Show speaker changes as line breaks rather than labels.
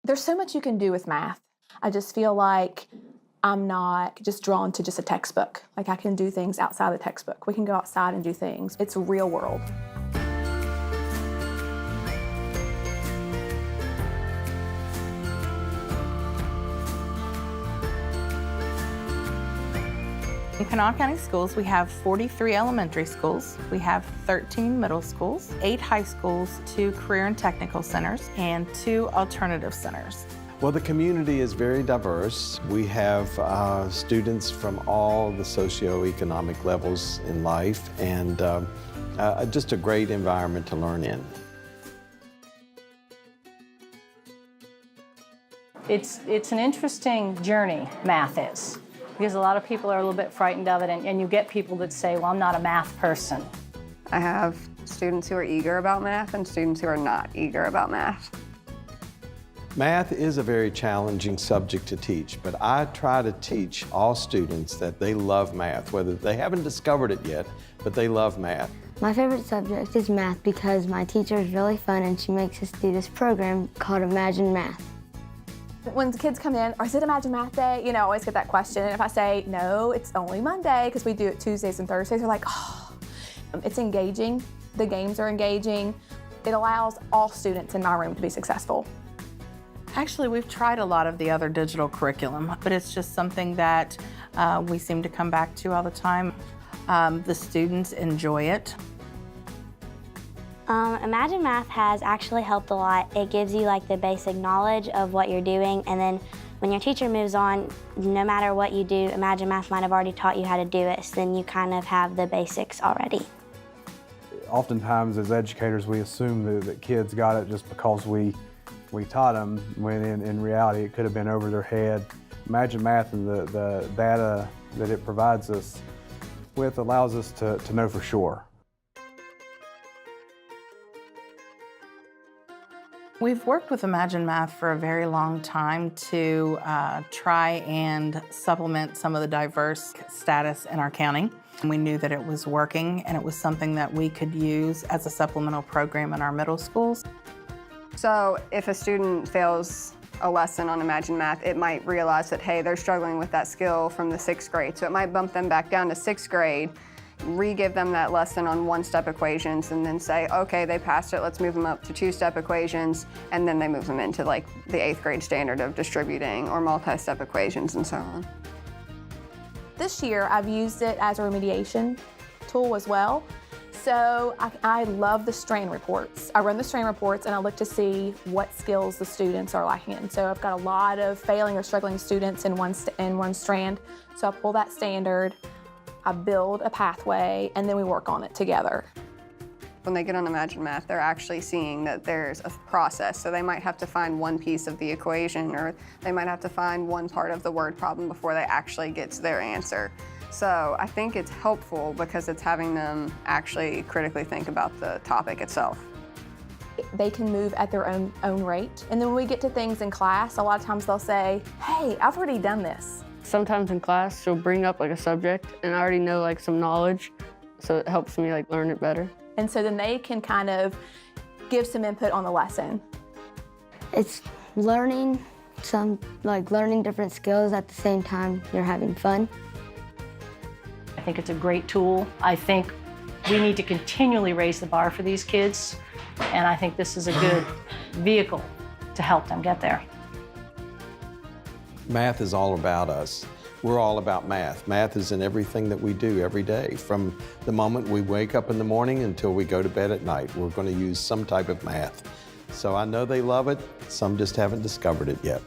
There's so much you can do with math. I just feel like I'm not just drawn to just a textbook. Like I can do things outside the textbook. We can go outside and do things. It's real world.
In Kanawha County Schools, we have 43 elementary schools, we have 13 middle schools, 8 high schools, 2 career and technical centers, and 2 alternative centers.
Well, the community is very diverse. We have students from all the socioeconomic levels in life, and just a great environment to learn in.
It's an interesting journey, math is, because a lot of people are a little bit frightened of it, and you get people that say, well, I'm not a math person.
I have students who are eager about math and students who are not eager about math.
Math is a very challenging subject to teach, but I try to teach all students that they love math, whether they haven't discovered it yet, but they love math.
My favorite subject is math because my teacher is really fun and she makes us do this program called Imagine Math.
When the kids come in, or is it Imagine Math Day? You know, I always get that question. And if I say, no, it's only Monday, because we do it Tuesdays and Thursdays, they're like, oh, it's engaging. The games are engaging. It allows all students in my room to be successful.
Actually, we've tried a lot of the other digital curriculum, but it's just something that we seem to come back to all the time. The students enjoy it.
Imagine Math has actually helped a lot. It gives you like the basic knowledge of what you're doing, and then when your teacher moves on, no matter what you do, Imagine Math might have already taught you how to do it, so then you kind of have the basics already.
Oftentimes as educators we assume that kids got it just because we taught them, when in reality it could have been over their head. Imagine Math and the data that it provides us with allows us to know for sure.
We've worked with Imagine Math for a very long time to try and supplement some of the diverse status in our county. We knew that it was working and it was something that we could use as a supplemental program in our middle schools.
So if a student fails a lesson on Imagine Math, it might realize that, hey, they're struggling with that skill from the 6th grade. So it might bump them back down to 6th grade, re-give them that lesson on 1-step equations, and then say, okay, they passed it, let's move them up to 2-step equations, and then they move them into like the 8th grade standard of distributing or multi-step equations and so on.
This year, I've used it as a remediation tool as well. So I love the strain reports. I run the strain reports and I look to see what skills the students are lacking in. So I've got a lot of failing or struggling students in one strand. So I pull that standard, I build a pathway, and then we work on it together.
When they get on Imagine Math, they're actually seeing that there's a process. So they might have to find one piece of the equation, or they might have to find one part of the word problem before they actually get to their answer. So I think it's helpful because it's having them actually critically think about the topic itself.
They can move at their own rate. And then when we get to things in class, a lot of times they'll say, hey, I've already done this.
Sometimes in class, she'll bring up like a subject and I already know like some knowledge, so it helps me like learn it better.
And so then they can kind of give some input on the lesson.
It's learning different skills at the same time you're having fun.
I think it's a great tool. I think we need to continually raise the bar for these kids, and I think this is a good vehicle to help them get there.
Math is all about us. We're all about math. Math is in everything that we do every day. From the moment we wake up in the morning until we go to bed at night, we're going to use some type of math. So I know they love it. Some just haven't discovered it yet.